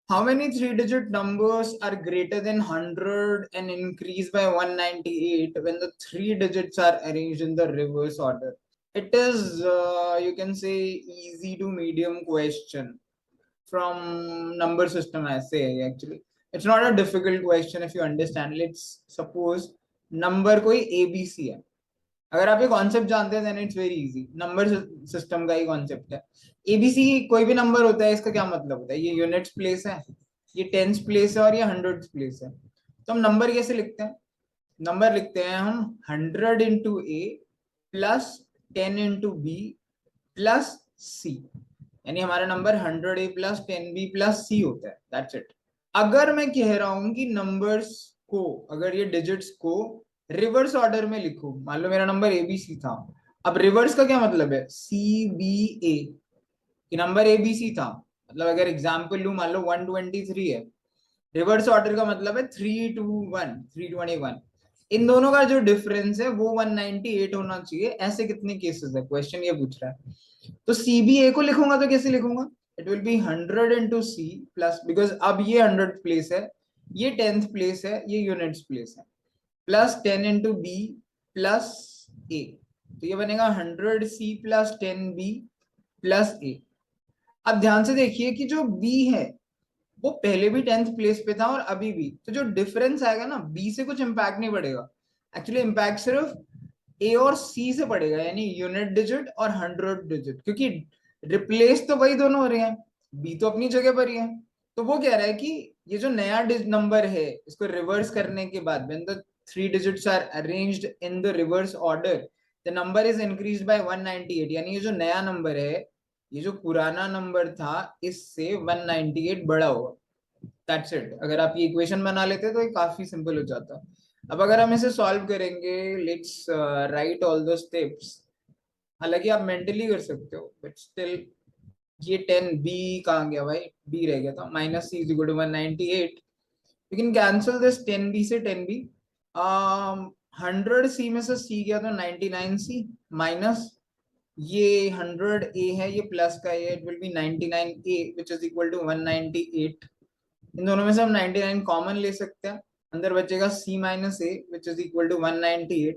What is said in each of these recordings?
How many three-digit numbers are greater than 100 and increase by 198 when the three digits are arranged in the reverse order? It is, you can say, easy to medium question from number system, I say. Actually, it's not a difficult question if you understand. Let's suppose number कोई ABC है. अगर आप ये concept जानते हैं then it's very easy. Number system का ही concept है. एबीसी कोई भी नंबर होता है, इसका क्या मतलब होता है? ये यूनिट्स प्लेस है, ये टेंस प्लेस है और ये हंड्रेड्स प्लेस है. तो हम नंबर कैसे लिखते हैं? नंबर लिखते हैं हम 100 इंटू ए प्लस 10 इंटू बी प्लस सी. यानी हमारा नंबर 100 ए प्लस 10 बी प्लस सी होता है. That's it. अगर मैं कह रहा हूं कि नंबर्स को, अगर ये डिजिट्स को रिवर्स ऑर्डर में लिखो, मान लो मेरा नंबर एबीसी था. अब रिवर्स का क्या मतलब है? सी बी ए. कि नंबर एबीसी था, मतलब अगर एग्जाम्पल लू, मान लो 123 है. रिवर्स ऑर्डर का मतलब है 321, 321. इन दोनों का जो डिफरेंस है वो 198 होना चाहिए. ऐसे कितने केसेस है, क्वेश्चन ये पूछ रहा है. तो सीबीए को लिखूंगा तो कैसे लिखूंगा? It will be 100 into C plus, because अब ये 100 प्लेस है, ये 10th प्लेस है, ये यूनिट्स प्लेस है, प्लस 10 इंटू बी प्लस ए. तो ये बनेगा 100 सी प्लस 10 बी प्लस ए. अब ध्यान से देखिए कि जो बी है वो पहले भी 10th प्लेस पे था और अभी भी. तो जो डिफरेंस आएगा ना, बी से कुछ इंपैक्ट नहीं पड़ेगा. एक्चुअली इंपैक्ट सिर्फ ए और सी से पड़ेगा, यानी यूनिट डिजिट और 100 डिजिट, क्योंकि रिप्लेस तो वही दोनों हो रहे हैं, बी तो अपनी जगह पर ही है. तो वो कह रहा है कि ये जो नया नंबर है, इसको रिवर्स करने के बाद when the three digits are arranged in the reverse order, the number is increase by 198. यानी ये जो नया नंबर है, ये जो पुराना नंबर था इससे 198 बड़ा होगा. That's it. अगर आप ये इक्वेशन बना लेते तो ये काफी सिंपल हो जाता. अब अगर हम इसे सॉल्व करेंगे, let's write all the steps. हालांकि आप मेंटली कर सकते हो बट स्टिल. ये 10 बी कहाँ गया भाई? बी रह गया था. Minus C is equal to 198. You can cancel this 10 B से 10 बी. 100 सी में से सी गया तो 99 सी माइनस ये 100 ए है, ये प्लस का है, it will be 99 A which is equal to 198. इन दोनों में से हम 99 कॉमन ले सकते हैं. अंदर बचेगा c minus A which is equal to 198.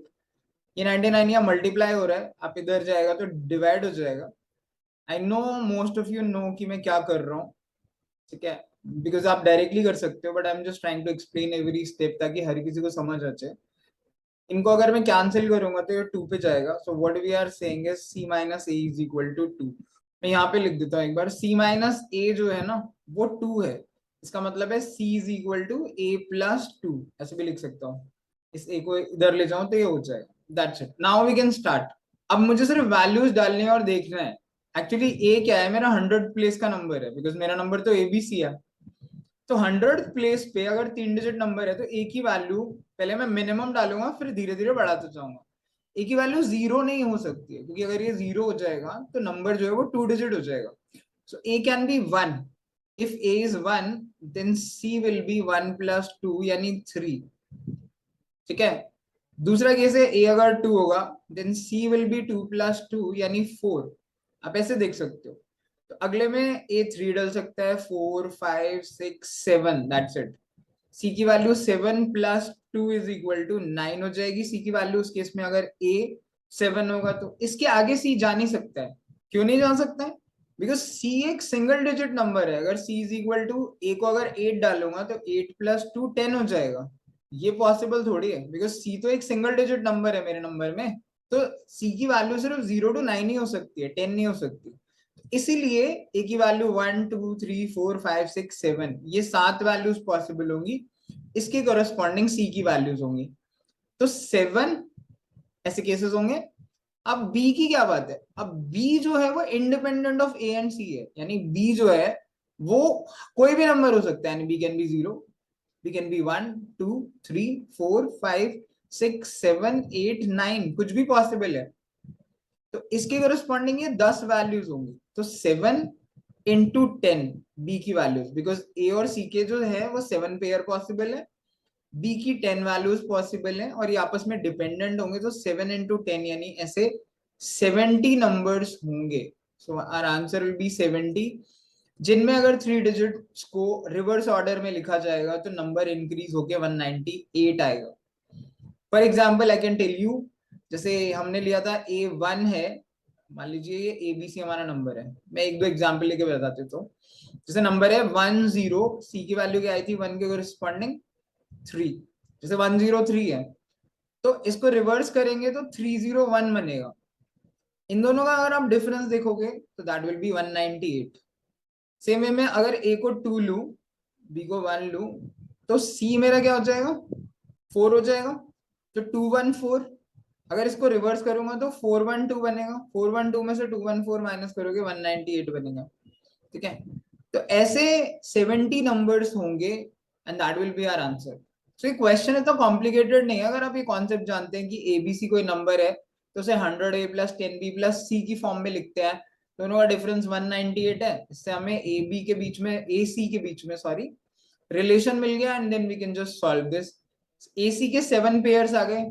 ये 99 यहाँ मल्टीप्लाई हो रहा है, आप इधर जाएगा तो डिवाइड हो जाएगा. I know most of you know कि मैं क्या कर रहा हूँ, ठीक है, बिकॉज आप डायरेक्टली कर सकते हो, but I am just trying to explain every step ताकि हर किसी को समझ आ जाए. इनको अगर मैं कैंसिल करूंगा तो ये 2 पे जाएगा. So what we are saying is c minus A is equal to 2. मैं यहाँ पे लिख देता हूँ एक बार. c माइनस ए जो है ना वो 2 है. इसका मतलब है c is equal to a plus 2. ऐसे भी लिख सकता हूँ. इस a को इधर ले जाऊं तो ये हो जाएगा. That's it. Now we can start. अब मुझे सिर्फ वैल्यूज डालने हैं और देखना है. एक्चुअली a क्या है? मेरा 100 प्लेस का नंबर है, बिकॉज मेरा नंबर तो एबीसी है. तो 100 प्लेस पे अगर 3 डिजिट नंबर है तो एक ही वैल्यू, पहले मैं मिनिमम डालूंगा फिर धीरे धीरे बढ़ाता जाऊंगा. एक ही वैल्यू जीरो नहीं हो सकती है, क्योंकि अगर ये जीरो हो जाएगा तो नंबर जो है वो 2 डिजिट हो जाएगा. So A can be 1. If A is 1 then C will be 1 plus 2 यानी 3. ठीक है. दूसरा केस है ए अगर 2 होगा then C will be 2 plus 2 यानी 4. आप ऐसे देख सकते हो. तो अगले में ए 3 डाल सकता है, 4 5 6 7. That's it. सी की value 7 plus 2 is equal to 9 हो जाएगी. सी की वैल्यू उस केस में अगर ए 7 होगा तो इसके आगे सी जा नहीं सकता है. क्यों नहीं जा सकता है? बिकॉज सी एक सिंगल डिजिट नंबर है. अगर सी इज इक्वल टू ए को अगर 8 डालूंगा तो 8 प्लस 2 10 हो जाएगा. ये पॉसिबल थोड़ी है, बिकॉज सी तो एक सिंगल डिजिट नंबर है मेरे नंबर में. तो सी की वैल्यू सिर्फ 0 to 9 ही हो सकती है, 10 नहीं हो सकती. इसीलिए ए की वैल्यू 1 2 3 4 5 6 7, ये 7 वैल्यूज पॉसिबल होंगी. इसके कॉरेस्पॉन्डिंग सी की वैल्यूज होंगी. तो 7 ऐसे केसेस होंगे. अब बी की क्या बात है? अब बी जो है वो इंडिपेंडेंट ऑफ ए एंड सी है. यानी बी जो है वो कोई भी नंबर हो सकता है. यानी B can be 0, B can be 1 2 3 4 5 6 7 8 9, कुछ भी पॉसिबल है. तो इसके करस्पॉन्डिंग ये 10 वैल्यूज होंगी. तो 7 इंटू 10 बी की वैल्यूज, बिकॉज ए और सी के जो है वो 7 पेयर पॉसिबल है, बी की 10 वैल्यूज पॉसिबल है और ये आपस में डिपेंडेंट होंगे. तो 7 इंटू 10 यानी ऐसे 70 नंबर्स होंगे. So our answer will be 70. जिनमें अगर 3 डिजिट्स को रिवर्स ऑर्डर में लिखा जाएगा तो नंबर इंक्रीज होके 198 आएगा। For example I can tell you, जैसे हमने लिया था A1 है, मान लीजिए ये ABC हमारा नंबर है, मैं एक दो एग्जाम्पल लेके बता देता हूँ। जैसे नंबर है 10, C की वैल्यू क्या आई थी 1 के कोरिस्पॉन्डिंग 3, जैसे 103 है, तो इसको रिवर्स करेंगे तो 301 बनेगा। इन दोनों का अगर आप डिफरेंस देखोगे तो that will B 198। Same way में अगर A को 2 लू, B को 1 लू, तो C मेरा क्या हो जाएगा 4 हो जाएगा, तो 214। अगर इसको रिवर्स करूंगा तो 412 बनेगा, 412 में से 214 माइनस करोगे 198 बनेगा। ठीक है, तो ऐसे 70 नंबर्स होंगे and that will be our answer. So ये क्वेश्चन इतना कॉम्प्लिकेटेड नहीं है, अगर आप ये कॉन्सेप्ट जानते हैं कि एबीसी कोई नंबर है तो उसे 100A plus 10B plus C की फॉर्म में लिखते हैं, दोनों का डिफरेंस 198 है, इससे हमें ए बी के बीच में ए सी के बीच में सॉरी रिलेशन मिल गया and then we can just solve this. A C के 7 पेयर्स आ गए,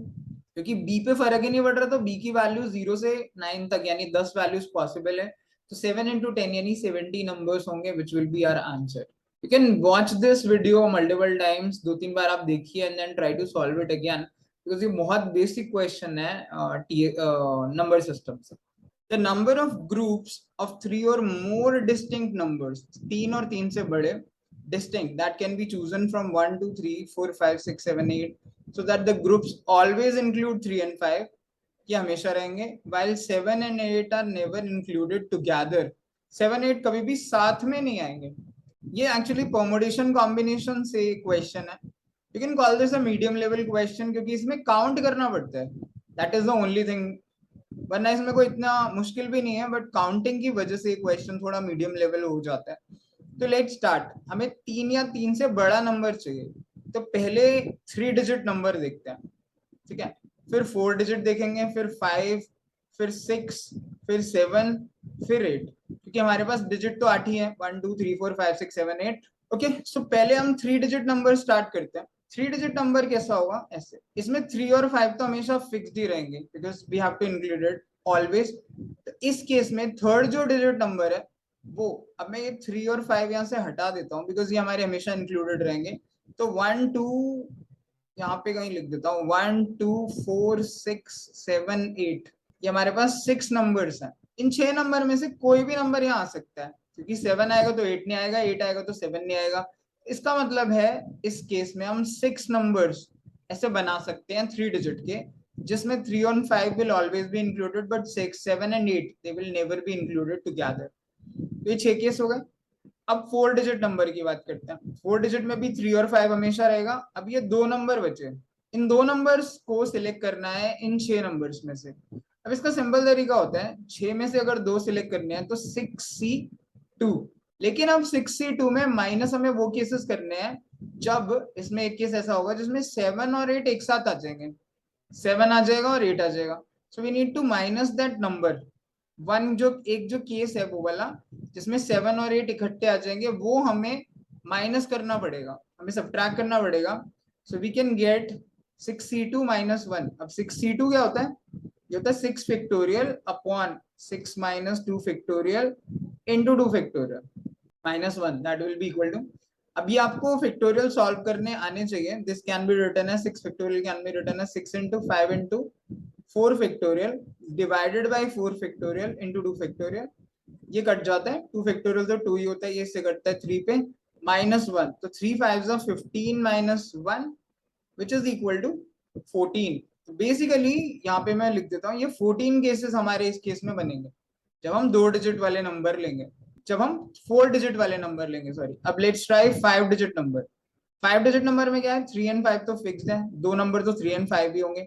क्योंकि बी पे फर्क ही नहीं पड़ रहा, तो बी की वैल्यू 0 से 9 तक यानी 10 वैल्यूज पॉसिबल है, तो 7 into 10 यानी 70 नंबर्स होंगे which will be our answer. You can watch this video multiple times, 2-3 बार आप देखिए and then try to solve it again, because ये बहुत बेसिक क्वेश्चन है नंबर सिस्टम से। The number of groups of 3 or more distinct numbers, 3 और 3 से बड़े distinct, that can be chosen from 1 2 3 4 5 6 7 8, so that the groups always include 3 and 5, ये हमेशा रहेंगे, while 7 and 8 are never included together, 7 8 कभी भी साथ में नहीं आएंगे। ये एक्चुअली परमुटेशन कॉम्बिनेशन से क्वेश्चन है, you can call this a medium level question, क्योंकि इसमें काउंट करना पड़ता है, that is the only thing, वरना इसमें कोई इतना मुश्किल भी नहीं है, बट काउंटिंग की वजह से क्वेश्चन थोड़ा मीडियम लेवल हो जाता है। तो लेट स्टार्ट, हमें 3 या 3 से बड़ा नंबर चाहिए, तो पहले 3 डिजिट नंबर देखते हैं। ठीक है, फिर 4 डिजिट देखेंगे, फिर 5, फिर 6, फिर 7, फिर 8, क्योंकि हमारे पास डिजिट तो 8 ही है, 1 2 3 4 5 6 7 8। ओके, सो पहले हम 3 डिजिट नंबर स्टार्ट करते हैं। 3 डिजिट नंबर कैसा होगा, ऐसे, इसमें 3 और 5 तो हमेशा फिक्स्ड ही रहेंगे because we have to include it always. तो इस केस में थर्ड जो डिजिट नंबर है वो, अब मैं ये 3 और 5 यहाँ से हटा देता हूँ बिकॉज ये हमारे हमेशा इंक्लूडेड रहेंगे, तो 1 2 यहाँ पे कहीं लिख देता हूँ, 1 2 4 6 7 8, ये हमारे पास 6 नंबर्स हैं। इन 6 नंबर में से कोई भी नंबर यहाँ आ सकता है, क्योंकि 7 आएगा तो 8 नहीं आएगा, 8 आएगा तो 7 नहीं आएगा। इसका मतलब है इस केस में हम 6 नंबर्स ऐसे बना सकते हैं 3 डिजिट के, जिसमें 3 और 5 will always be included but 6 7 and 8 they will never be included together। तो ये 6 केस हो गए। अब 4 डिजिट नंबर की बात करते हैं, 4 डिजिट में भी 3 और 5 हमेशा रहेगा। अब ये 2 नंबर बचे, इन 2 नंबर्स को सिलेक्ट करना है इन 6 नंबर्स में से। अब इसका सिंपल तरीका होता है, 6 में से अगर 2 सिलेक्ट करने हैं तो 6C2, लेकिन अब 6C2 में माइनस हमें वो केसेस करने हैं जब इसमें एक केस ऐसा होगा जिसमें 7 और 8 एक साथ आ जाएंगे, 7 आ जाएगा और 8 आ जाएगा, so we need to minus that number one. जो एक जो केस है वो वाला जिसमें 7 और 8 इकट्ठे आ जाएंगे, वो हमें माइनस करना पड़ेगा, हमें सब्ट्रैक्ट करना पड़ेगा, so we can get 6C2 minus 1। अब 6C2 क्या होता है, ये होता है 6 factorial upon 6 minus 2 factorial into 2 factorial minus 1, that will be equal to, अभी आपको फैक्टोरियल सॉल्व करने आने चाहिए, this can be written as 6 factorial can be written as 6 into 5 into 4 factorial divided by 4 factorial into 2 factorial, ये cut जाता है, 2 factorial तो 2 ही होता है, ये इससे कटता है 3 पे माइनस 1, तो 3 5s are 15 minus 1 which is equal to 14। तो बेसिकली यहाँ पे मैं लिख देता हूँ, ये 14 केसेस हमारे इस केस में बनेंगे जब हम 2 डिजिट वाले नंबर लेंगे, जब हम 4 डिजिट वाले नंबर लेंगे सॉरी। अब let's try 5 digit number. 5 digit number में क्या है, 3 एंड 5 तो फिक्स्ड है, दो नंबर तो 3 एंड 5 ही होंगे।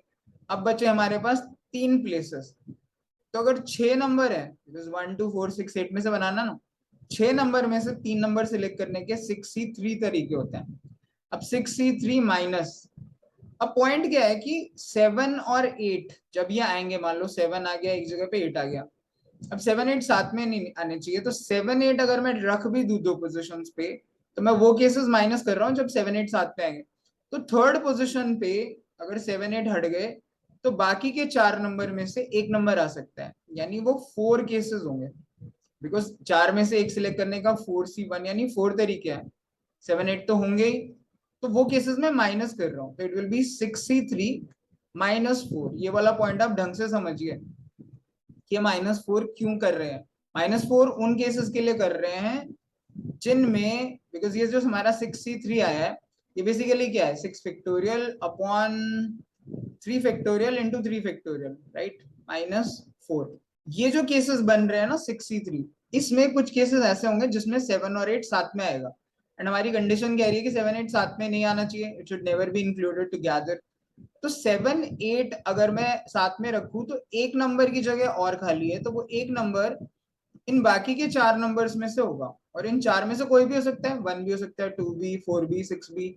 अब बचे हमारे पास 3 प्लेसेस, तो अगर 6 नंबर है, 1 2 4 6 8 में से बनाना ना, 6 नंबर में से 3 नंबर सिलेक्ट करने के 6C3 तरीके होते हैं। अब 6C3 माइनस, अब पॉइंट क्या है कि 7 और 8 जब ये आएंगे, मान लो 7 आ गया एक जगह पे, 8 आ गया, अब 7 8 साथ में नहीं आने चाहिए, तो 7 8 अगर मैं रख भी दूं दो पोजिशन पे, तो मैं वो केसेस माइनस कर रहा हूँ जब 7 8 साथ में आएंगे। तो थर्ड पोजिशन पे अगर 7 8 हट गए तो बाकी के 4 नंबर में से एक नंबर आ सकता है, यानी वो 4 केसेस होंगे। बिकॉज 4 में से एक सिलेक्ट करने का 4C1 यानी 4 तरीके हैं, 7 8 तो होंगे ही, तो वो केसेस में माइनस कर रहा हूँ, तो इट विल बी 6C3 -4। ये वाला पॉइंट आप ढंग से समझिए कि -4 क्यों कर रहे हैं। -4 उन केसेस के लिए कर रहे हैं जिनमें, बिकॉज ये जो हमारा 6C3 आया है, ये बेसिकली क्या है, 6 factorial upon 3 factorial into 3 factorial, right, -4। ये जो केसेस बन रहे हैं ना 6C3, इसमें कुछ केसेस ऐसे होंगे जिसमें 7 और 8 साथ में आएगा, एंड हमारी कंडीशन कह रही है कि 7 8 साथ में नहीं आना चाहिए, it should never be included together. तो 7 8 अगर मैं साथ में रखूं तो एक नंबर की जगह और खाली है, तो वो एक नंबर इन बाकी के 4 नंबर्स में से होगा, और इन 4 में से कोई भी हो सकता है, 1 भी हो सकता है, 2 भी, 4 भी, 6 भी।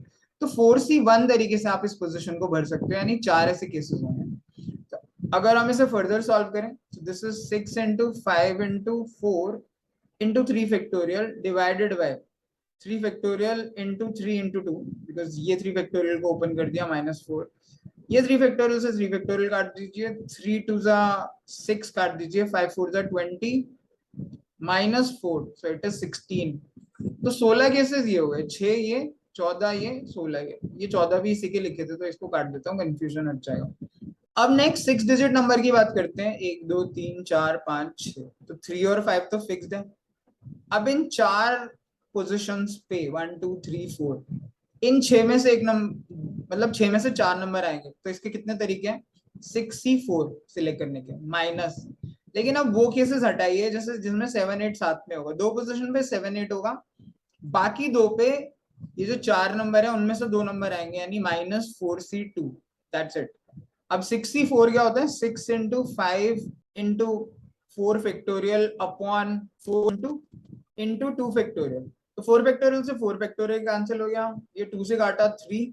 तो 4C1 तरीके से आप इस पोजीशन को भर सकते हो, यानी 4 ऐसे केसेस होंगे। तो अगर हम इसे फर्दर सॉल्व करें, तो this is 6 into 5 into 4 into 3 factorial divided bye 3 factorial into 3 into 2, because ये 3 फैक्टोरियल को ओपन कर दिया -4, ये 3 फैक्टोरियल से 3 फैक्टोरियल काट दीजिए, 3 2 जा 6 काट दीजिए, 5 4 जा 20 -4, सो इट इज 16। तो 16 केसेस ये हो गए, 6 ये, 14 ये, 16 ये 14 भी इसी के लिखे थे, तो इसको काट देता हूँ, कंफ्यूजन हट जाएगा। अब नेक्स्ट 6 डिजिट नंबर की बात करते हैं, 1 2 3 4 5 6, तो 3 और 5 तो फिक्स्ड है। अब इन 4 पोजिशंस पे 1 2 3 4, इन 6 में से एक नंबर, मतलब 6 में से 4 नंबर आएंगे, तो इसके कितने तरीके हैं, 6C4 सिलेक्ट करने के माइनस। लेकिन अब वो केसेस हटाइए जैसे जिसमें 7 8 साथ में होगा, दो पोजीशन पे 7 8 होगा, बाकी दो पे ये जो 4 नंबर है उनमें से 2 नंबर आएंगे, यानी -4C2, दैट्स इट। अब 6C4 क्या होता है, 6 into 5 into 4 factorial upon 4 into 2 factorial. तो 4 फैक्टोरियल से 4 फैक्टोरियल कैंसिल हो गया, ये 2 से काटा 3,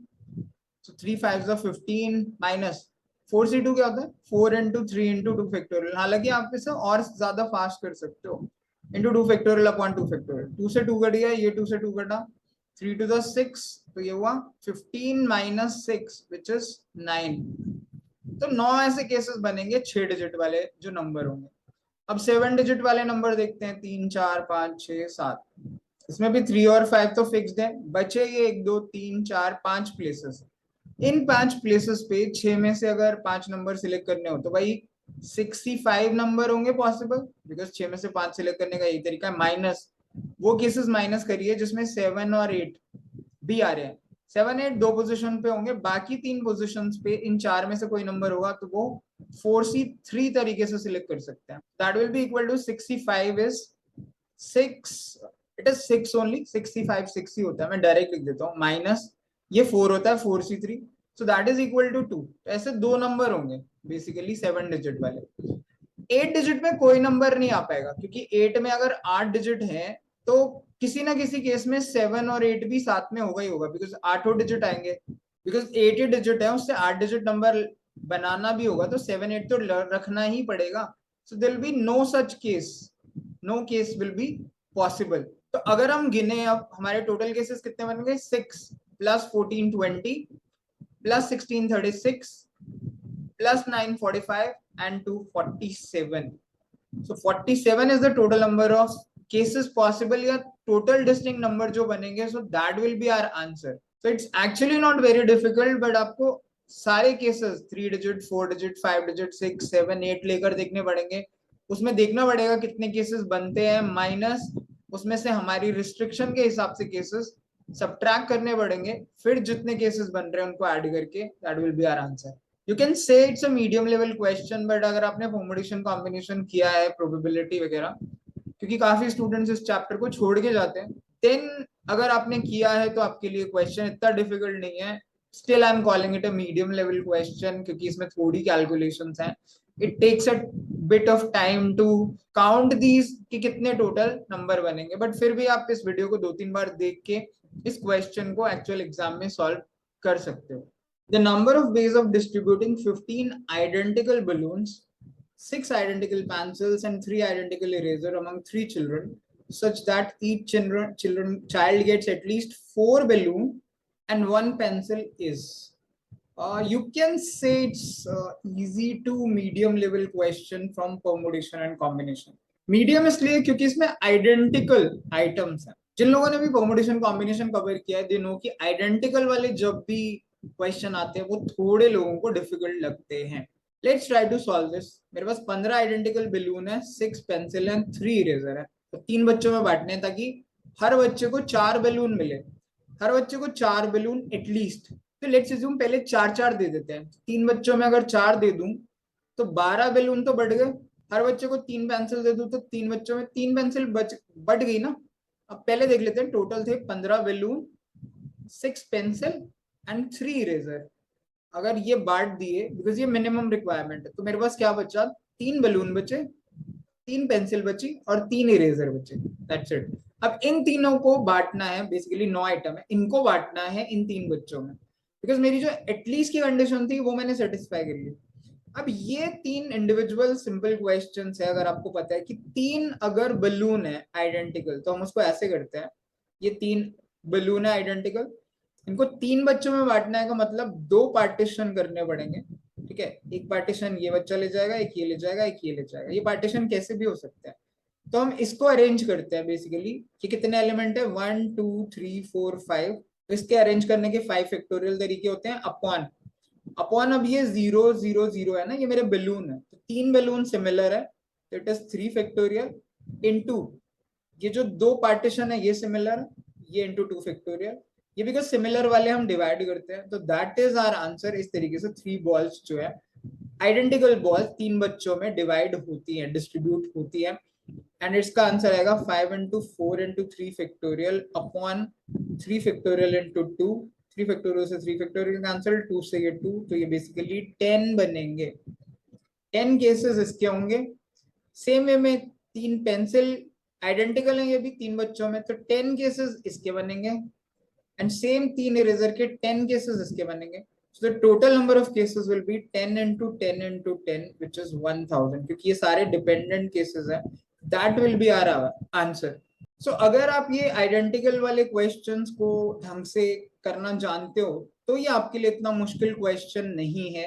तो 3 5 15 माइनस 4C2 क्या होता है, 4 इंटू 3 इंटू 2 फैक्टोरियल। हालांकि आप इसे और ज्यादा फास्ट कर सकते हो, इंटू 2 फैक्टोरियल अपॉन 2 फैक्टोरियल, 2 से 2 कट गया, ये 2 से 2 कटा, 3 टू द 6, तो ये हुआ 15 -6 विच इज 9। तो 9 ऐसे केसेस बनेंगे 6 डिजिट वाले जो नंबर होंगे। अब 7 डिजिट वाले नंबर देखते हैं, 3 4 5 6 7, इसमें भी 3 और 5 तो फिक्स्ड है, बचे ये 1 2 3 4 5 प्लेसेस। इन 5 प्लेसेस पे 6 में से अगर 5 नंबर सिलेक्ट करने हो तो भाई 65 नंबर होंगे पॉसिबल, बिकॉज 6 में से 5 सिलेक्ट करने का यही तरीका है, माइनस वो केसेस माइनस करिए जिसमें 7 और 8 भी आ रहे हैं। 7 8 दो पोजीशन पे होंगे, बाकी 3 पोजीशंस पे इन 4 में से कोई नंबर होगा तो वो 4C3 तरीके से सिलेक्ट कर सकते हैं, that will be equal to 65 is 6, it is 6 only, 65 6 ही होता है, मैं डायरेक्ट लिख देता हूँ, माइनस ये 4 होता है 4C3, so that is equal to 2। ऐसे दो नंबर होंगे बेसिकली 7 डिजिट वाले। 8 डिजिट में कोई नंबर नहीं आ पाएगा, क्योंकि 8 में अगर 8 डिजिट है तो किसी ना किसी केस में 7 और 8 भी साथ में होगा ही होगा, बिकॉज 8 डिजिट आएंगे, बिकॉज 8 ही डिजिट है, उससे 8 डिजिट नंबर बनाना भी होगा, तो 7 8 तो रखना ही पड़ेगा। So there will be no such case, no case will be possible. तो अगर हम गिने, अब हमारे टोटल केसेस कितने बन गए, 6 + 14 20 + 16 36 + 9 45 and 2 47. So 47 is the total number of cases possible, या total distinct number जो बनेंगे, so that will be our answer. So it's actually not very difficult, but आपको सारे केसेस 3 डिजिट 4 डिजिट 5 डिजिट 6 7 8 लेकर देखने पड़ेंगे, उसमें देखना पड़ेगा कितने केसेस बनते हैं, माइनस उसमें से हमारी रिस्ट्रिक्शन के हिसाब से केसेस सब्ट्रैक्ट करने पड़ेंगे, फिर जितने केसेस बन रहे हैं उनको ऐड करके that will be our answer. You can say it's a medium level question, but अगर आपने परमुटेशन कॉम्बिनेशन किया है, प्रोबेबिलिटी वगैरह, क्योंकि काफी स्टूडेंट्स इस चैप्टर को छोड़ के जाते हैं, देन अगर आपने किया है तो आपके लिए क्वेश्चन इतना डिफिकल्ट नहीं है। Still I am calling it a medium level question, क्योंकि इसमें थोड़ी कैलकुलेशंस हैं, it takes a bit of time to count these कि कितने टोटल नंबर बनेंगे, बट फिर भी आप इस वीडियो को 2 3 बार देख के इस क्वेश्चन को एक्चुअल एग्जाम में सॉल्व कर सकते हो। The number of ways of distributing 15 identical balloons, 6 identical pencils, and 3 identical eraser among 3 children, such that each child gets at least 4 balloon and 1 pencil is. You can say it's easy to medium level question from permutation and combination. Medium इसलिए क्योंकि इसमें identical items हैं। जिन लोगों ने भी permutation combination cover किया है, they know कि आइडेंटिकल वाले जब भी क्वेश्चन आते हैं वो थोड़े लोगों को डिफिकल्ट लगते हैं। Let's try to solve this. मेरे पास 15 आइडेंटिकल बलून है, 6 पेंसिल एंड 3 इरेजर है। तो 3 बच्चों में बांटने हैं ताकि हर बच्चे को 4 बलून मिले, हर बच्चे को 4 बलून एटलीस्ट। तो लेट्स अज्यूम पहले 4-4 दे देते हैं। 3 बच्चों में अगर 4 दे दूं तो 12 बैलून तो बढ़ गए। हर बच्चे को 3 पेंसिल दे दूं तो 3 बच्चों में 3 पेंसिल बढ़ गई ना। अब पहले देख लेते हैं, टोटल थे 15 बैलून, 6 पेंसिल एंड 3 इरेजर। अगर ये बांट दिए, बिकॉज ये मिनिमम रिक्वायरमेंट है, तो मेरे पास क्या बचा? 3 बलून बचे, 3 पेंसिल बची और 3 इरेजर बचे। That's it. अब इन तीनों को बांटना है, बेसिकली 9 आइटम है, इनको बांटना है इन 3 बच्चों में। बिकॉज मेरी जो एटलीस्ट की कंडीशन थी वो मैंने सेटिस्फाई कर ली। अब ये 3 इंडिविजुअल सिंपल क्वेश्चंस है। अगर आपको पता है कि 3 अगर बलून है आइडेंटिकल, तो हम उसको ऐसे करते हैं, ये 3 बलून है आइडेंटिकल, इनको 3 बच्चों में बांटना है, का मतलब 2 पार्टीशन करने पड़ेंगे। ठीक है, एक पार्टीशन ये बच्चा ले जाएगा, एक ये ले जाएगा, एक ये ले जाएगा। ये पार्टीशन कैसे भी हो सकता है। तो हम इसको अरेंज करते हैं बेसिकली कि कितने एलिमेंट है, 1 2 3 4 5। तो इसके अरेंज करने के 5 फैक्टोरियल तरीके होते हैं। अपॉन अपॉन अब ये 0 0 0 है ना, ये मेरे बलून है, तो 3 बलून सिमिलर है, तो इट इज 3 फैक्टोरियल इनटू ये जो 2 पार्टीशन है ये सिमिलर है, ये इनटू 2 फैक्टोरियल। ये बिकॉज सिमिलर वाले हम डिवाइड करते हैं, तो दैट इज आवर आंसर। इस तरीके से 3 बॉल्स जो है आइडेंटिकल बॉल्स 3 बच्चों में डिवाइड होती है, डिस्ट्रीब्यूट होती है। एंड इसका आंसर आएगा 5 into 4 into 3 factorial upon 3 factorial into 2। 3 factorial से 3 फैक्टोरियल का आंसर 2 से ये 2, तो ये बेसिकली 10 बनेंगे। 10 केसेस इसके होंगे। सेम वे में 3 पेंसिल आइडेंटिकल है, ये भी 3 बच्चों में, तो 10 केसेस इसके बनेंगे। एंड सेम 3 इरेजर के 10 केसेस इसके बनेंगे। So the total number of cases will be 10 into 10 into 10, which is 1000, क्योंकि ये सारे डिपेंडेंट केसेस हैं। That will be our answer. So अगर आप ये आइडेंटिकल वाले क्वेश्चंस को ढंग से करना जानते हो तो ये आपके लिए इतना मुश्किल क्वेश्चन नहीं है।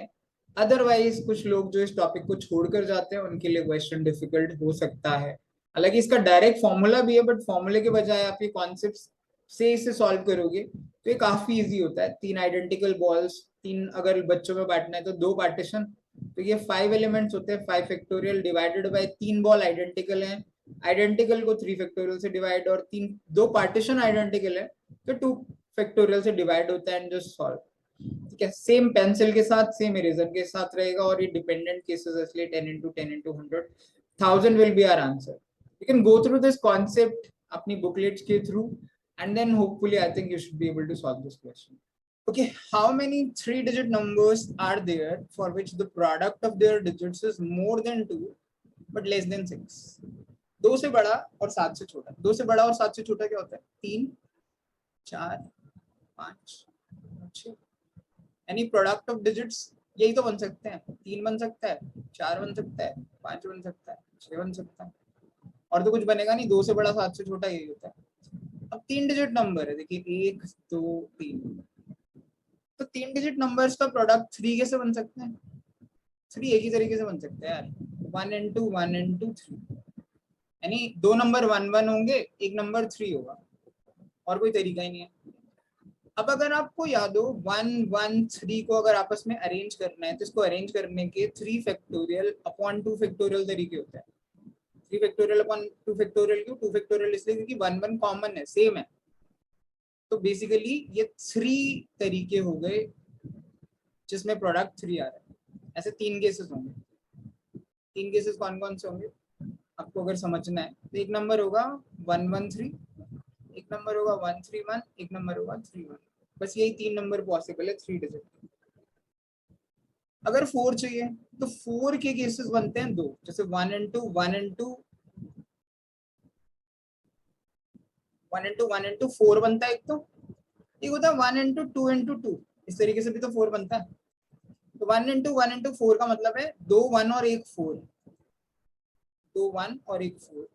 अदरवाइज कुछ लोग जो इस टॉपिक को छोड़कर जाते हैं उनके लिए क्वेश्चन डिफिकल्ट हो सकता है। हालांकि इसका डायरेक्ट फॉर्मूला भी है, बट फॉर्मूले के बजाय आप ये कॉन्सेप्ट से इसे सॉल्व करोगे तो ये काफी इजी होता है। 3 आइडेंटिकल बॉल्स, 3 अगर बच्चों में बांटना है तो 2 पार्टीशन, तो ये 5 एलिमेंट्स होते हैं। 5 factorial divided bye 3 ball identical हैं, आइडेंटिकल को 3 फैक्टोरियल से डिवाइड, और 2 पार्टीशन आइडेंटिकल है तो 2 फैक्टोरियल से डिवाइड होता है, एंड जस्ट सॉल्व। ठीक है, सेम पेंसिल के साथ, सेम इरेजर के साथ रहेगा, और ये डिपेंडेंट केसेस इसलिए 10 into 10 into 100, 1000 will be our answer. You can go through this concept अपनी बुकलेट्स के through, and then hopefully I think you should be able to solve this question. Okay, how many 3-digit numbers are there for which the product of their digits is more than 2 but less than 6? 2 से बड़ा और 7 से छोटा। 2 से बड़ा और 7 से छोटा क्या होता है? 3 4 5 6। यानी प्रोडक्ट ऑफ डिजिट्स यही तो बन सकते हैं। 3 बन सकता है, 4 बन सकता है, 5 बन सकता है, 6 बन सकता है, और तो कुछ बनेगा नहीं। 2 से बड़ा 7 से छोटा यही होता है। अब 3 डिजिट नंबर है, देखिए 1 2 3, तो 3 डिजिट नंबर्स का प्रोडक्ट 3 कैसे बन सकते हैं? 3 एक ही तरीके से बन सकते हैं यार, 1 into 1 into 3, यानी 2 नंबर 1 1 होंगे, एक नंबर 3 होगा, और कोई तरीका ही नहीं है। अब अगर आपको याद हो 1 1 3 को अगर आपस में अरेंज करना है, तो इसको अरेंज करने के 3 फैक्टोरियल अपॉन 2 फैक्टोरियल तरीके होते हैं। 3 फैक्टोरियल अपॉन 2 फैक्टोरियल क्यों? 2 फैक्टोरियल इसलिए क्योंकि 1 1 कॉमन है, सेम है। तो बेसिकली ये 3 तरीके हो गए जिसमें प्रोडक्ट 3 आ रहा है। ऐसे 3 केसेस होंगे। 3 केसेस कौन कौन से होंगे आपको अगर समझना है, तो एक नंबर होगा 1 1 3, एक नंबर होगा 1 3 1, एक नंबर होगा 3 1। बस यही 3 नंबर पॉसिबल है 3 डिजिट। अगर 4 चाहिए तो 4 के केसेस बनते हैं 2, जैसे 1 into 1 into 1 into 1 into 4 बनता है एक, तो एक होता है 1 into 2 into 2, इस तरीके से भी तो 4 बनता है। तो 1 into 1 into 4 का मतलब है 2 1 और 1 4, 2 1 और 1 4।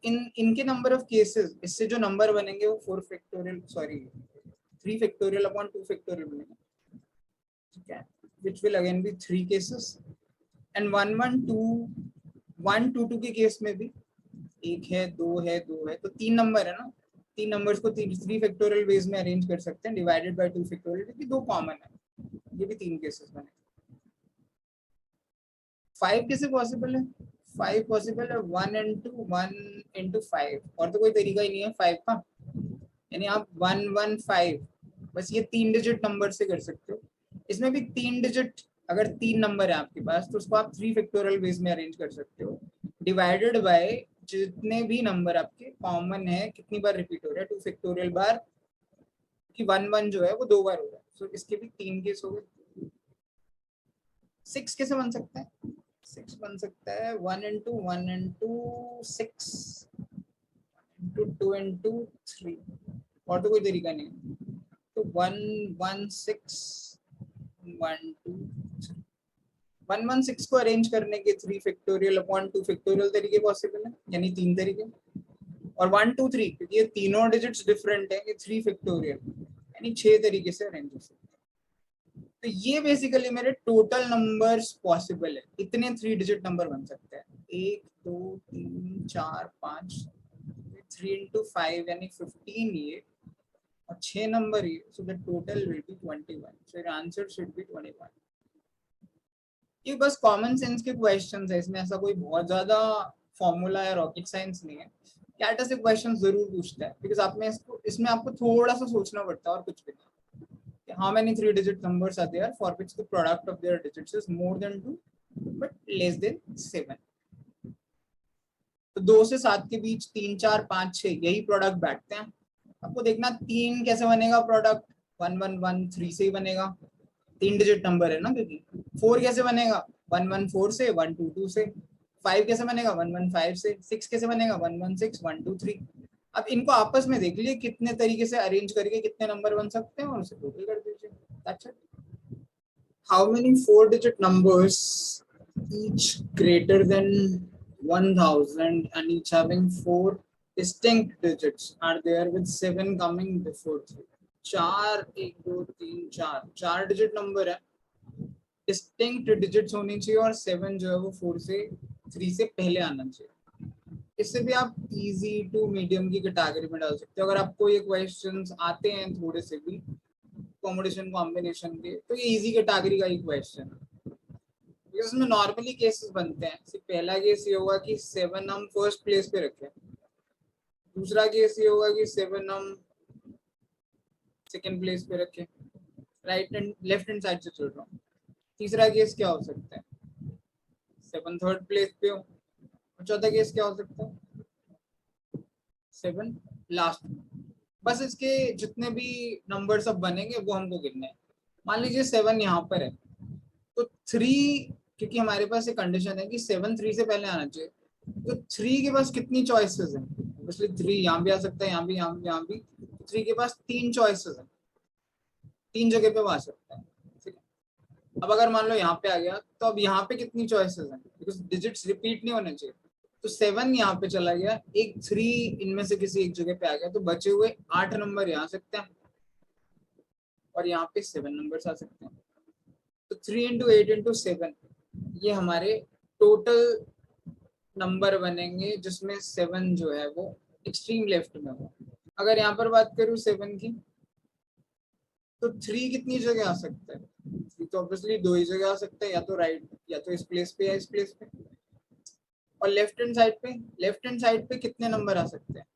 इनके नंबर ऑफ केसेस, इससे जो नंबर बनेंगे वो 4 factorial, sorry 3 factorial upon 2 factorial बनेंगे। ठीक है, which will again be 3 cases, and 1 1 2 1 2 2 के केस में भी एक है, दो है, दो है, तो 3 नंबर है ना, 3 नंबर्स को 3 फैक्टोरियल वेज में अरेंज कर सकते हैं, डिवाइडेड बाय 2 फैक्टोरियल, क्योंकि 2 कॉमन है। ये भी 3 केसेस बने। 5 कैसे पॉसिबल है? 5 पॉसिबल है 1 into 5, और तो कोई तरीका ही नहीं है 5 का, यानी आप 115 बस ये 3 डिजिट नंबर से कर सकते हो। इसमें भी 3 डिजिट, अगर 3 नंबर है आपके पास तो उसको आप 3 फैक्टोरियल बेस में अरेंज कर सकते हो, डिवाइडेड बाय जितने भी नंबर आपके कॉमन है, कितनी बार रिपीट हो रहा है, 2 फैक्टोरियल बार, कि 1 जो है वो 2 बार हो रहा है। सो इसके भी 3 केस हो गए। 6 कैसे बन सकता है? 6 बन सकता है 1 into 1 into 6 into 2 into 3, और तो कोई तरीका नहीं है। तो 116 को अरेंज करने के 3 फैक्टोरियल अपॉन 2 फैक्टोरियल तरीके पॉसिबल है, यानी 3 तरीके। और 1 2 3, क्योंकि ये तीनों डिजिट्स डिफरेंट है, ये 3 फैक्टोरियल, यानी 6 तरीके से अरेंज हो सकते हैं। तो ये बेसिकली मेरे टोटल नंबर्स पॉसिबल है, इतने 3 डिजिट नंबर बन सकते हैं, 1 2 3 4 5, 3 into 5 यानी 15 ये, और 6 नंबर ये, so the total will be 21, so your answer should be 21। ये बस कॉमन सेंस के क्वेश्चंस है, इसमें ऐसा कोई बहुत ज्यादा फॉर्मूला या रॉकेट साइंस नहीं है। कैट ऐसे क्वेश्चन जरूर पूछता है, बिकॉज आप में इसमें आपको थोड़ा सा सोचना पड़ता है और कुछ भी नहीं। How many 3-digit numbers are there for which the product of their digits is more than 2 but less than 7? तो 2 से 7 के बीच 3 4 5 6 यही प्रोडक्ट बैठते हैं। आपको देखना 3 कैसे बनेगा प्रोडक्ट, 1 1 1 3 से ही बनेगा, 3 डिजिट नंबर है ना, क्योंकि 4 कैसे बनेगा 1 1 4 से, 1 2 2 से, 5 कैसे बनेगा 1 1 5 से, 6 कैसे बनेगा 1 1 6 1 2 3। अब इनको आपस में देख लिए कितने तरीके से अरेंज करके कितने नंबर बन सकते हैं और उसे टोटल कर दीजिए, that's it. How many 4-digit numbers, each greater than 1000 and each having 4 distinct digits, are there with 7 coming before 3? 4 1 2 3 4 4 digit number है, डिस्टिंक्ट डिजिट्स होनी चाहिए, और 7 जो है वो 4 से 3 से पहले आना चाहिए। इससे भी आप इजी टू मीडियम की कैटेगरी में डाल सकते हो। अगर आपको ये क्वेश्चंस आते हैं थोड़े से भी कॉम्बिनेशन कॉम्बिनेशन के, तो ये इजी कैटेगरी का ही क्वेश्चन है। इसमें नॉर्मली केसेस बनते हैं, सिर्फ पहला केस ये होगा कि 7 हम फर्स्ट प्लेस पे रखें, दूसरा केस ये होगा कि 7 हम सेकंड प्लेस पे रखें, right and left hand side से चल रहा हूँ। तीसरा केस क्या हो सकता है 7 थर्ड प्लेस पे हो, और चौथा केस क्या हो सकता है 7 लास्ट में। बस इसके जितने भी नंबर सब बनेंगे वो हमको गिनने हैं। मान लीजिए 7 यहाँ पर है, तो 3, क्योंकि हमारे पास एक कंडीशन है कि 7 3 से पहले आना चाहिए, तो 3 के पास कितनी चॉइसेस हैं, इसलिए 3 यहाँ भी आ सकता है, यहाँ भी, यहाँ भी, यहाँ भी। 3 के पास 3 चॉइसेस हैं, 3 जगह पे वो आ सकता है, ठीक है। अब अगर मान लो यहाँ पे आ गया, तो अब यहाँ पे कितनी चॉइसेस हैं, बिकॉज डिजिट्स रिपीट नहीं होने चाहिए। तो 7 यहाँ पे चला गया, एक 3 इनमें से किसी एक जगह पे आ गया, तो बचे हुए 8 नंबर यहाँ आ सकते हैं, और यहाँ पे 7 नंबर आ सकते हैं। तो 3 into 8 into 7 ये हमारे टोटल नंबर बनेंगे, जिसमें 7 जो है वो एक्सट्रीम लेफ्ट में हो। अगर यहाँ पर बात करूँ 7 की, तो 3 कितनी जगह आ सकता है, 3 तो ऑब्वियसली 2 ही जगह आ सकता है, या तो राइट, या तो इस प्लेस पे या इस प्लेस पे। और लेफ्ट हैंड साइड पे कितने नंबर आ सकते हैं,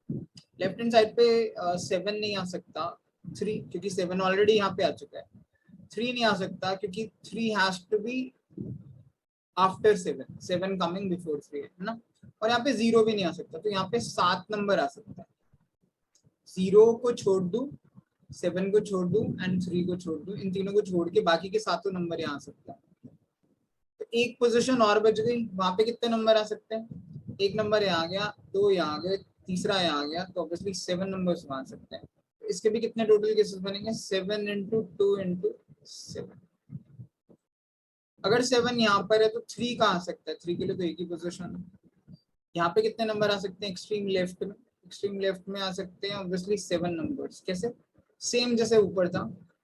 लेफ्ट हैंड साइड पे 7 नहीं आ सकता, 3, क्योंकि 7 ऑलरेडी यहाँ पे आ चुका है। 3 नहीं आ सकता क्योंकि 3 has to be after 7 coming before 3 है ना। और यहाँ पे 0 भी नहीं आ सकता, तो यहाँ पे 7 नंबर आ सकता है। 0 को छोड़ दूं, 7 को छोड़ दूं एंड 3 को छोड़ दूं, इन तीनों को छोड़ के बाकी के 7 नंबर यहाँ आ सकता है। तो एक पोजीशन और बच गई, वहां पे कितने नंबर आ सकते हैं, एक नंबर यहाँ आ गया, 2 यहाँ आ गए, तीसरा यहाँ आ गया, तो ऑब्वियसली 7 नंबर्स वहां आ सकते हैं। तो इसके भी कितने टोटल केसेस बनेंगे, 7 into 2 into 7। अगर 7 यहाँ पर है तो 3 कहाँ आ सकता है, 3 के लिए तो एक ही पोजीशन है। यहाँ पे कितने नंबर आ सकते हैं एक्सट्रीम लेफ्ट में, एक्सट्रीम लेफ्ट में आ सकते हैं ऑब्वियसली 7 नंबर्स। कैसे, सेम जैसे ऊपर था,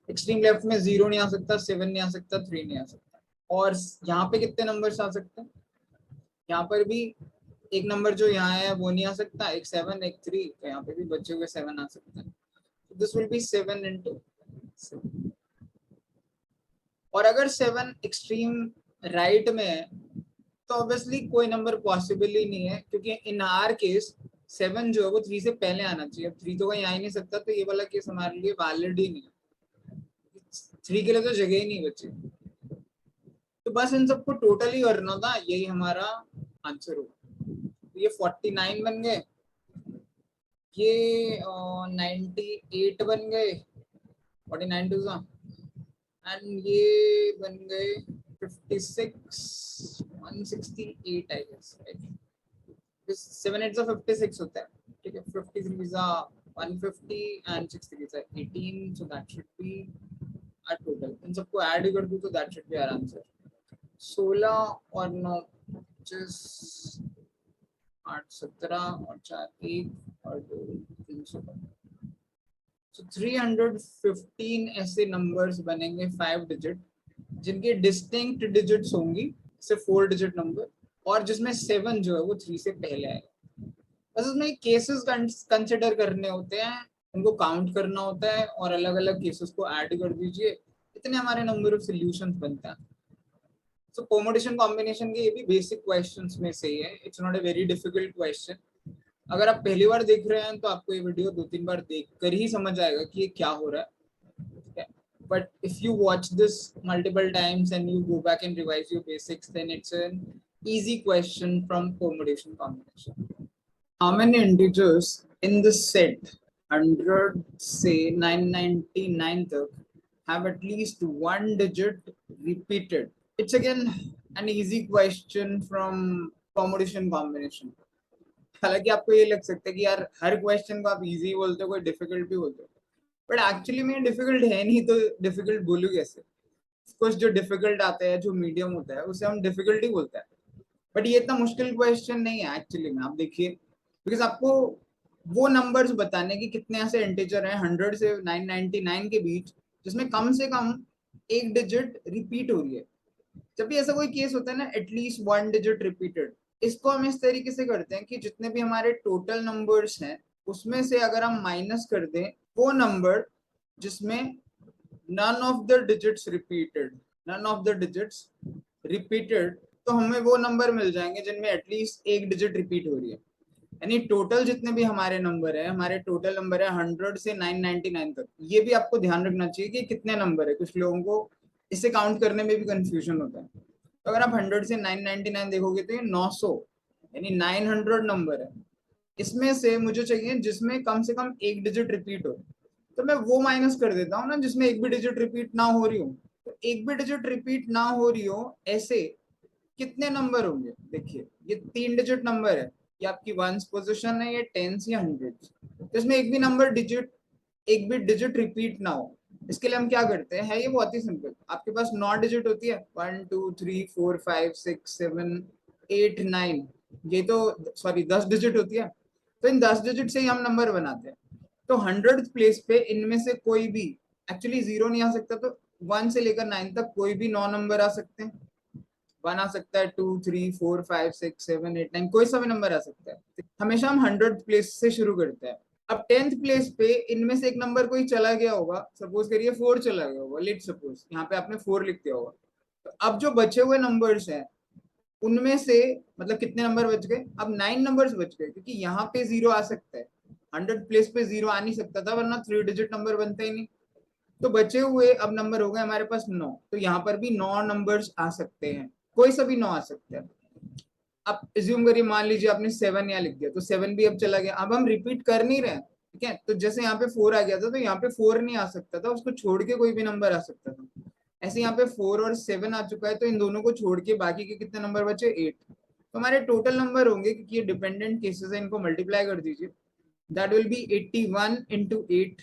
एक्सट्रीम लेफ्ट में 0 नहीं आ सकता, 7 नहीं आ सकता, 3 नहीं आ सकता। और यहाँ पे कितने नंबर्स आ सकते हैं, यहाँ पर भी एक नंबर जो यहाँ है वो नहीं आ सकता, एक 7 एक 3, तो यहाँ पे भी बचे हुए 7 आ सकते हैं। This will be 7 into 7। और अगर 7 एक्सट्रीम राइट में है तो ऑब्वियसली कोई नंबर पॉसिबल ही नहीं है, क्योंकि इन आर केस 7 जो है वो 3 से पहले आना चाहिए। अब 3 तो कहीं आ ही नहीं सकता, तो ये वाला केस हमारे लिए वैलिड ही नहीं है, 3 के लिए तो जगह ही नहीं बची। तो बस इन सबको टोटल ही करना था, यही हमारा आंसर होगा। तो ये 49 बन गए, ये 98 बन गए, 49 टू एंड ये बन गए 56, 168 आई गेस, 7 8 56 होता है, ठीक है। 53 is 150 and 63 is 18, so that should be our total। इन सबको ऐड कर दूं तो that should be our answer। 16 और 9 25, 8 17 और 4 1 और 2 315। So 315 ऐसे नंबर्स बनेंगे 5 डिजिट, जिनके डिस्टिंक्ट डिजिट्स होंगी सिर्फ 4 डिजिट नंबर, और जिसमें 7 जो है वो 3 से पहले आएगा। बस उसमें केसेस कंसिडर करने होते हैं, उनको काउंट करना होता है और अलग अलग केसेस को ऐड कर दीजिए, इतने हमारे नंबर ऑफ सॉल्यूशंस बनता है। सो परमुटेशन कॉम्बिनेशन के ये भी बेसिक क्वेश्चंस में से ही है, it's not a very difficult question. अगर आप पहली बार देख रहे हैं तो आपको ये वीडियो 2-3 बार देख कर ही समझ आएगा कि ये क्या हो रहा है। But if you watch this multiple times and you go back and revise your basics, then it's an easy question from permutation combination। How many integers in the set 100 से 999 तक have at least one digit repeated? It's again an easy question from permutation combination। हालांकि आपको ये लग सकता है कि यार हर क्वेश्चन को आप इजी बोलते हो, कोई डिफिकल्ट भी बोलते हो, बट एक्चुअली में डिफिकल्ट है नहीं, तो डिफिकल्ट बोलूँ कैसे? कुछ जो डिफिकल्ट आता है, जो मीडियम होता है, उसे हम डिफिकल्ट ही बोलते हैं। बट ये इतना मुश्किल क्वेश्चन नहीं है एक्चुअली में, आप देखिए, बिकॉज आपको वो नंबर्स बताने की कितने ऐसे इंटीजर हैं 100 से 999 के बीच जिसमें कम से कम एक डिजिट रिपीट हो रही है। जब भी ऐसा कोई केस होता है ना, एटलीस्ट वन डिजिट रिपीटेड, इसको हम इस तरीके से करते हैं कि जितने भी हमारे टोटल नंबर्स हैं उसमें से अगर हम माइनस कर दें वो नंबर जिसमें none of the digits repeated, none of the digits repeated, तो हमें वो नंबर मिल जाएंगे जिनमें एटलीस्ट एक डिजिट रिपीट हो रही है। यानी टोटल जितने भी हमारे नंबर है, हमारे टोटल नंबर है 100 से 999 तक। ये भी आपको ध्यान रखना चाहिए कि कितने नंबर है, कुछ लोगों को इसे काउंट करने में भी कंफ्यूजन होता है। तो अगर आप 100 से 999 देखोगे तो ये 900 यानी 900 नंबर है। इसमें से मुझे चाहिए जिसमें कम से कम एक डिजिट रिपीट हो, तो मैं वो माइनस कर देता हूँ ना जिसमें एक भी डिजिट रिपीट ना हो रही हो। तो एक भी डिजिट रिपीट ना हो रही हो ऐसे कितने नंबर होंगे? देखिए ये 3 डिजिट नंबर है, ये आपकी वंस पोजिशन है, ये टेंस या हंड्रेड्स। तो इसमें एक भी नंबर डिजिट, एक भी डिजिट रिपीट ना हो, इसके लिए हम क्या करते हैं, है ये बहुत ही सिंपल। आपके पास 9 डिजिट होती है, 1 2 3 4 5 6 7 8 9, ये तो सॉरी 10 डिजिट होती है। तो इन 10 डिजिट से ही हम नंबर बनाते हैं। तो 100th प्लेस पे इनमें से कोई भी, एक्चुअली 0 नहीं आ सकता, तो 1 से लेकर 9 तक कोई भी 9 नंबर आ सकते हैं। 1 आ सकता है, 2 3 4 5 6 7 8 9, कोई सा भी नंबर आ सकता है। हमेशा हम 100th प्लेस से शुरू करते हैं। अब 10th प्लेस पे इनमें से एक नंबर कोई चला गया होगा, सपोज करिए 4 चला गया होगा, लेट सपोज यहाँ पे आपने 4 लिख दिया होगा। तो अब जो बचे हुए नंबर्स हैं उनमें से मतलब कितने नंबर बच गए? अब 9 नंबर्स बच गए, क्योंकि यहाँ पे 0 आ सकता है, 100 प्लेस पे 0 आ नहीं सकता था, वरना 3 डिजिट नंबर बनते ही नहीं। तो बचे हुए अब नंबर हो गए हमारे पास 9, तो यहाँ पर भी 9 नंबर्स आ सकते हैं, कोई सा भी 9 आ सकते हैं। अब एज्यूम करिए, मान लीजिए आपने 7 यहाँ लिख दिया, तो 7 भी अब चला गया। अब हम रिपीट कर नहीं रहे, ठीक है? तो जैसे यहाँ पे 4 आ गया था, तो यहाँ पे 4 नहीं आ सकता था, उसको छोड़ के कोई भी नंबर आ सकता था। ऐसे यहाँ पे 4 और 7 आ चुका है, तो इन दोनों को छोड़ के बाकी के कितने नंबर बचे? 8। तो हमारे टोटल नंबर होंगे, क्योंकि ये डिपेंडेंट केसेस है, इनको मल्टीप्लाई कर दीजिए, दैट विल बी 81 इंटू 8।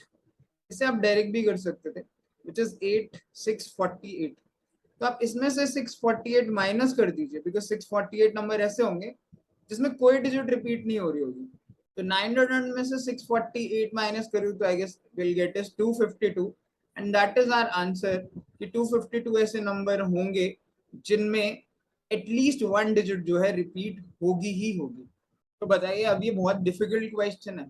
इसे आप डायरेक्ट भी कर सकते थे, विच इज 8 648। तो आप इसमें से 648 माइनस कर दीजिए, बिकॉज 648 नंबर ऐसे होंगे जिसमें कोई डिजिट रिपीट नहीं हो रही होगी। तो 900 में से 648 माइनस करूँ तो I guess will get is 252, and that is our answer कि 252 ऐसे नंबर होंगे जिनमें एटलीस्ट वन डिजिट जो है रिपीट होगी ही होगी। तो बताइए, अब ये बहुत डिफिकल्ट क्वेश्चन है,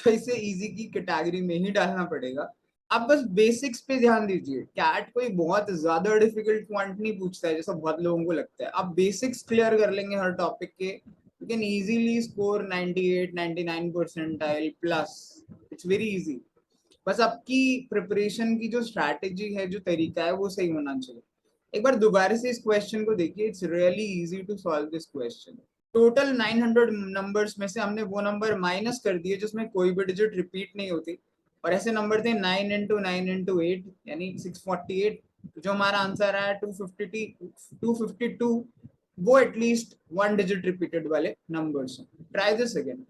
तो इसे इजी की कैटेगरी में ही डालना पड़ेगा। आप बस बेसिक्स पे ध्यान दीजिए, कैट कोई बहुत ज्यादा डिफिकल्ट क्वांट नहीं पूछता है जैसा बहुत लोगों को लगता है। आप बेसिक्स क्लियर कर लेंगे हर टॉपिक के, you can easily score 98 99 percentile plus. It's very easy. बस आपकी प्रिपरेशन की जो स्ट्रैटेजी है, जो तरीका है, वो सही होना चाहिए। एक बार दोबारा से इस क्वेश्चन को देखिए, it's really easy to solve this question. Total 900 numbers में से हमने वो नंबर माइनस कर दिए जिसमें कोई भी डिजिट रिपीट नहीं होती, और ऐसे नंबर थे 9 into 8 यानी 648। जो हमारा आंसर आया 252, वो एटलीस्ट वन डिजिट रिपीटेड वाले नंबर्स हैं। Try this again.